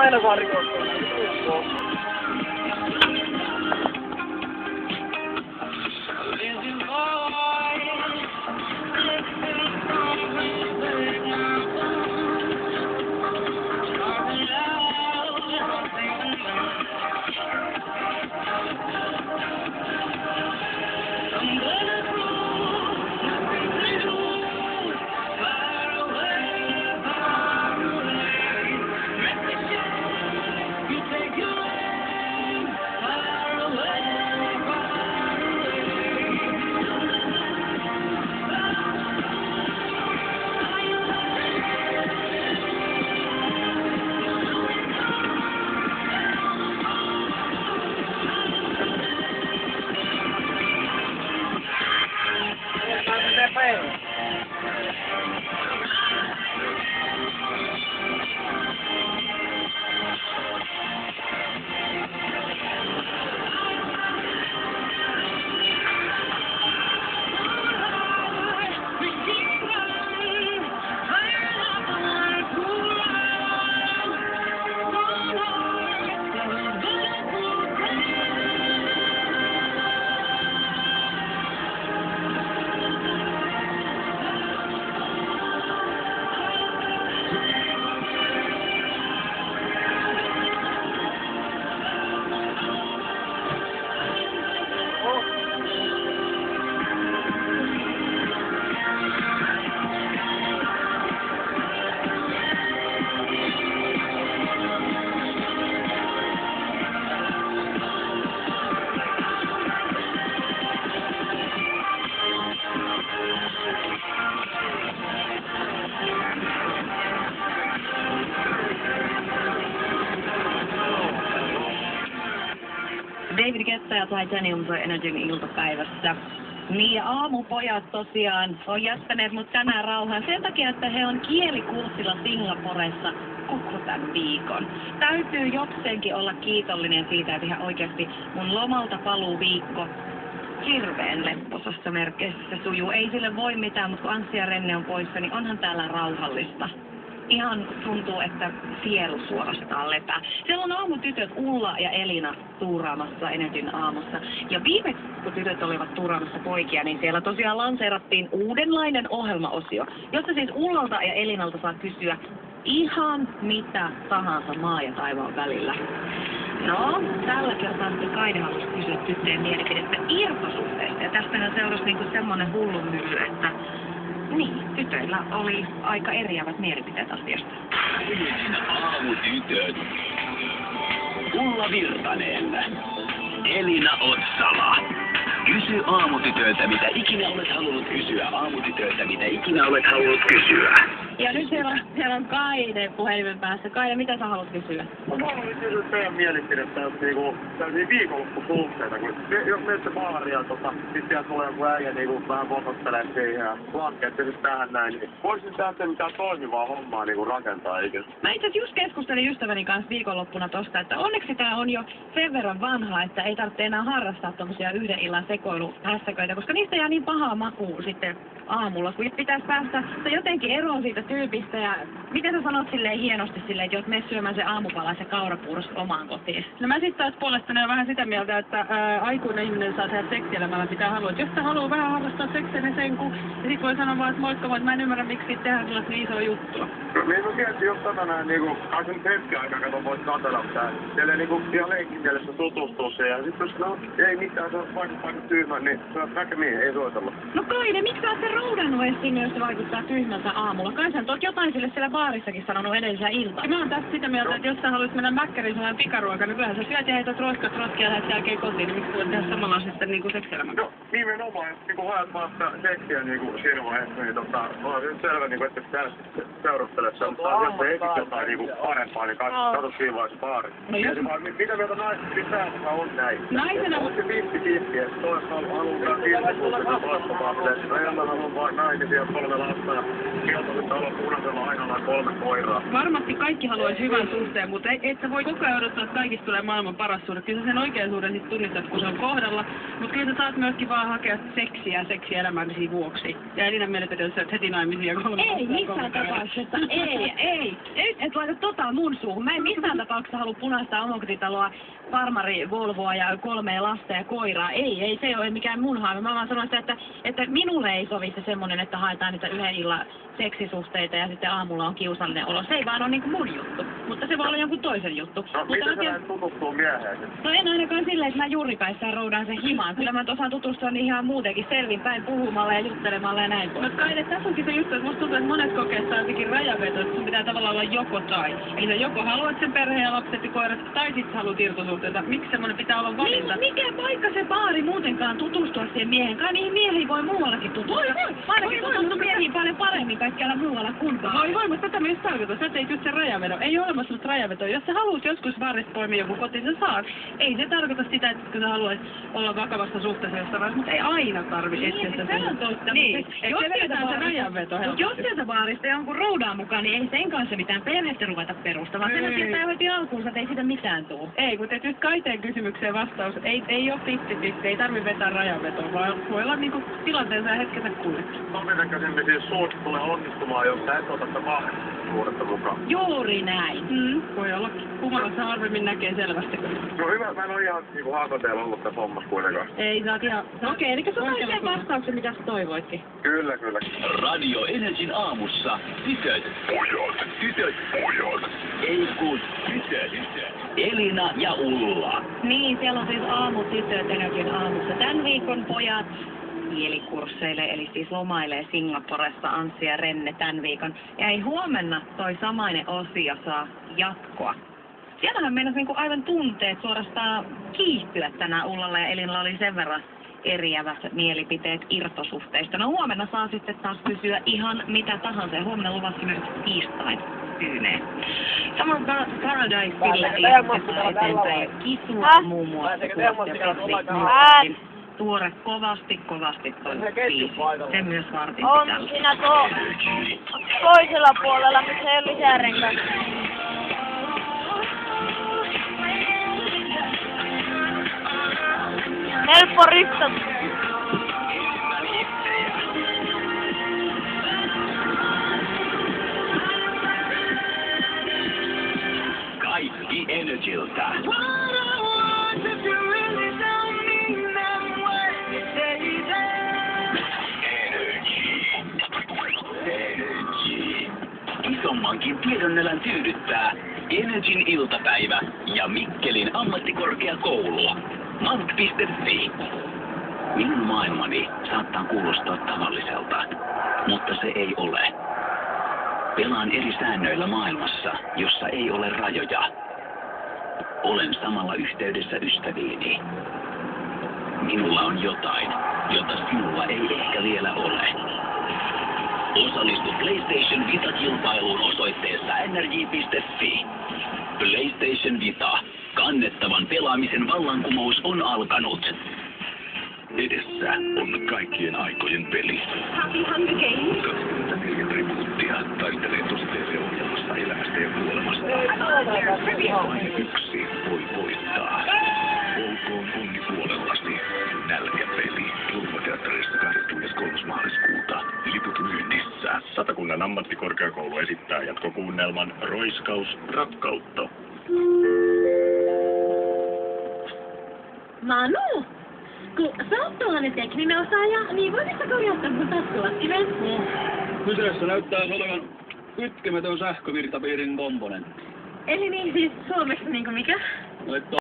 aina saa rikottua. David Guetta ja Titanium soi Energyn iltapäivässä. Niin ja aamupojat tosiaan on jättäneet mut tänään rauhaan sen takia, että he on kielikurssilla Singaporessa koko tämän viikon. Täytyy jokseenkin olla kiitollinen siitä, että ihan oikeasti mun lomalta paluu viikko hirveän lepposassa merkeissä se sujuu. Ei sille voi mitään, mutta kun Anssi ja Renne on poissa, niin onhan täällä rauhallista. Ihan tuntuu, että sielu suorastaan lepää. Siellä on aamutytöt Ulla ja Elina tuuraamassa Energyn aamussa. Ja viimeksi, kun tytöt olivat tuuraamassa poikia, niin siellä tosiaan lanseerattiin uudenlainen ohjelmaosio, jossa siis Ullalta ja Elinalta saa kysyä ihan mitä tahansa maa ja taivaan välillä. No, tällä kertaa sitten Kaide halusi kysyä tyttöjen mielipidettä irtosuhteista. Ja tästähän seurasi niinku semmonen hullunmylly, että niin, tytöillä oli aika eriävät mielipiteet asiasta. Aamutytöt. Ulla Virtanen. Elina Otsala. Kysy aamutytöiltä, mitä ikinä olet halunnut kysyä. Aamutytöiltä, mitä ikinä olet halunnut kysyä. Ja nyt siellä on Kaide puhelimen päässä. Kaide, mitä sä haluat kysyä? No mä haluaisin kysyä teidän mielipidettä, jos tällaisia viikonloppusuhteita, kun jos menette baaria sit sieltä tulee joku äijä vähän vokottelee siihen ja lankkeette siis tähän näin, niin voisin tähän mitään toimivaa hommaa rakentaa, eikö? Mä itse asiassa just keskustelin ystäväni kanssa viikonloppuna tosta, että onneksi tää on jo sen verran vanha, että ei tarvitse enää harrastaa tommosia yhden illan sekoiluhässäköitä, koska niistä jää niin pahaa makuu sitten aamulla, kun pitäisi päästä jotenkin eroon siitä tyypistä ja miten sä sanot silleen hienosti silleen, että jos menet syömään se aamupalas ja kaurapuurosta omaan kotiin? No mä sit taas puolestani on vähän sitä mieltä, että aikuinen ihminen saa tehdä seksielämällä mitä haluaa. Jos sä haluaa vähän harrastaa seksiä, niin sen kun... Ja sit voi sanoa vaan, että moikka, mutta mä en ymmärrä miksi tehdään sellaista niin isoa juttua. No niin mä tietysti jos näin kai sen hetken aikaa kato voit katsella tää. Siellä ihan leikkimielessä tutustua siihen ja sit jos ei mitään, se on vaikka tyhmä, niin se on näkemiin, ei soitella. No Kaide, miksi sä oot sen roudannut edes sinne, jos se vaikuttaa tyhmältä aamulla? Kai sä oot jotain sille siellä baarissakin sanonut edellisellä iltana. Mä oon tästä sitä mieltä, että jos sä haluaisit mennä mäkkäriin sellainen pikaruoka, niin kyllähän sä syöt ja heität rotkia ja lähdet jälkeen kotiin, niin miksi voit tehdä samalla sitten seksielämän? No nimenomaan, jos haet vaan sitä seksiä siinä vaiheessa, niin on se selvä, että täällä seurattele se, mutta jos se esit jotain parempaa, niin katso siinä vaiheessa baari. No jos... Mitä mieltä naiset pitää on näin? Naisena... On se 50-50, että toista haluaa kiinnostua sitä toista vaan, mutta enemmän haluaa vaan naisia 3 lasta ja kieltoiset tuolla punaisella aina on 3 koiraa. Varmasti kaikki haluaisi hyvän suhteen, mutta et sä voi koko ajan odottaa, että kaikista tulee maailman paras suhde. Kyllä sä sen oikean suhden sit tunnistat, kun se on kohdalla. Mutta kyllä sä saat myöskin vaan hakea seksiä elämäsi vuoksi. Ja Elinan mielipiteessä olet heti naimisia 3 Ei missään tapauksessa, ei. Et laita muun suuhun. Mä en missään tapauksessa halua punaista omakotitaloa, farmari, Volvoa ja 3 lasta ja koiraa. Ei, se ei ole mikään mun haave. Mä vaan sanoin sitä, että minulle ei sovi se semmonen, että haetaan niitä yhden illan seksisuhteita ja sitten aamulla on kiusallinen olo. Se ei vaan ole niinku mun juttu, mutta se voi olla jonkun toisen juttu. No, mutta miten sä lähdet tutustua mieheen? No en ainakaan silleen, että mä juuripäissään roudaan sen himaan. Kyllä mä osaan tutustua niin ihan muutenkin selvinpäin puhumalla ja juttelemalla ja näin pois. No kai, tässä onkin se juttu, että musta tuntuu, että monet kokeessa on jotenkin rajaveto, että sun pitää tavallaan olla joko tai. Eli sä joko haluat sen perheen ja lapset ja koirat, tai sit sä haluat irtosuhteita. Miksi semmonen pitää olla valinta? Mikä paikka se baari muutenkaan tutustua siihen miehen? Kai niihin miehiin voi muuallakin tutustua. Ainakin tutustua miehiin paljon paremmin kaikkialla muualla kuin baari. Voi, mutta tätä myös tarkoitus. Sä teit just sen rajavedon. Ei ole olemassa sellaista rajavedoa. Jos sä haluat joskus baarista poimia joku kotiin, sä saat. Ei se tarkoita sitä, että kun sä haluat olla vakavassa suhteessa jossain vaiheessa, mutta ei aina tarvitse etsiä sitä. Se on totta. Niin, jos tietää se rajanveto helposti. Jos sieltä baarista jonkun roudaan mukaan, niin ei sen kanssa mitään perhettä ruveta perustamaan. Sen tietää heti alkuunsa, että ei siitä mitään tuu. Ei, kun nyt Kaiteen kysymykseen vastaus. Ei ole 50-50, ei tarvitse vetää rajanvetoa, vaan voi olla niinku tilanteensa ja hetkensä kullekin. Todennäköisemmin siis suosit tulee onnistumaan, jos sä et ota sitä mahdollisuudesta mukaan. Juuri näin. Voi olla. Humalassa harvemmin näkee selvästi. No hyvä, mä en ole ihan niinku haastateella ollut tässä hommassa kuitenkaan. Ei, sä oot ihan... Okei, eli sä sait sen vastauksen, mitä sä toivoitkin. Kyllä. Radio Energyn aamussa tytöt, pojat, ei kun tytöt. Elina ja Ulla. Niin, siellä on siis aamutytöt Energyn aamussa. Tän viikon pojat kielikursseille, eli siis lomailee Singaporessa Anssi ja Renne tän viikon. Ja ei huomenna toi samainen osio saa jatkoa. Siellähän meinasi niinku aivan tunteet suorastaan kiihtyä tänään Ullalla ja Elinalla oli sen verran eriävät mielipiteet irtosuhteista. No huomenna saa sitten taas kysyä ihan mitä tahansa ja huomenna luvassa myös tiistain tyyneen. Samoin Paradise-sille jatketaan eteenpäin ja Kisua muun muassa ja tuore kovasti toi biisi. Se myös vartin On sisällä. siinä toisella puolella, missä ei ole lisärengas. Helppo ripsata. Kaikki Energyltä. Energy. Isommankin tiedonelän tyydyttää Energyn iltapäivä ja Mikkelin ammattikorkeakoulu. Mant.fi. Minun maailmani saattaa kuulostaa tavalliselta, mutta se ei ole. Pelaan eri säännöillä maailmassa, jossa ei ole rajoja. Olen samalla yhteydessä ystäviini. Minulla on jotain, jota sinulla ei ehkä vielä ole. Osallistu PlayStation Vita-kilpailuun osoitteessa energy.fi. PlayStation Vita. Kannettavan pelaamisen vallankumous on alkanut. Edessä on kaikkien aikojen peli. Happy Hunger Games. 24 rebootia taistelee tosi TV-ohjelmassa elämästä ja kuolemasta. Vain yksi voi voittaa. Olkoon onni puolellasi. Nälkäpeli. Turvateatterissa 23. maaliskuuta. Liput myynnissä. Satakunnan ammattikorkeakoulu esittää jatkokuunnelman Roiskaus rakkautta. Manu, kun sä oot tällainen tekninen osaaja, niin voisitko korjata mun taskulattimen? Kyseessä näyttää olevan kytkemätön sähkövirtapiirin komponentti. Eli niin siis suomeksi niinku mikä? No et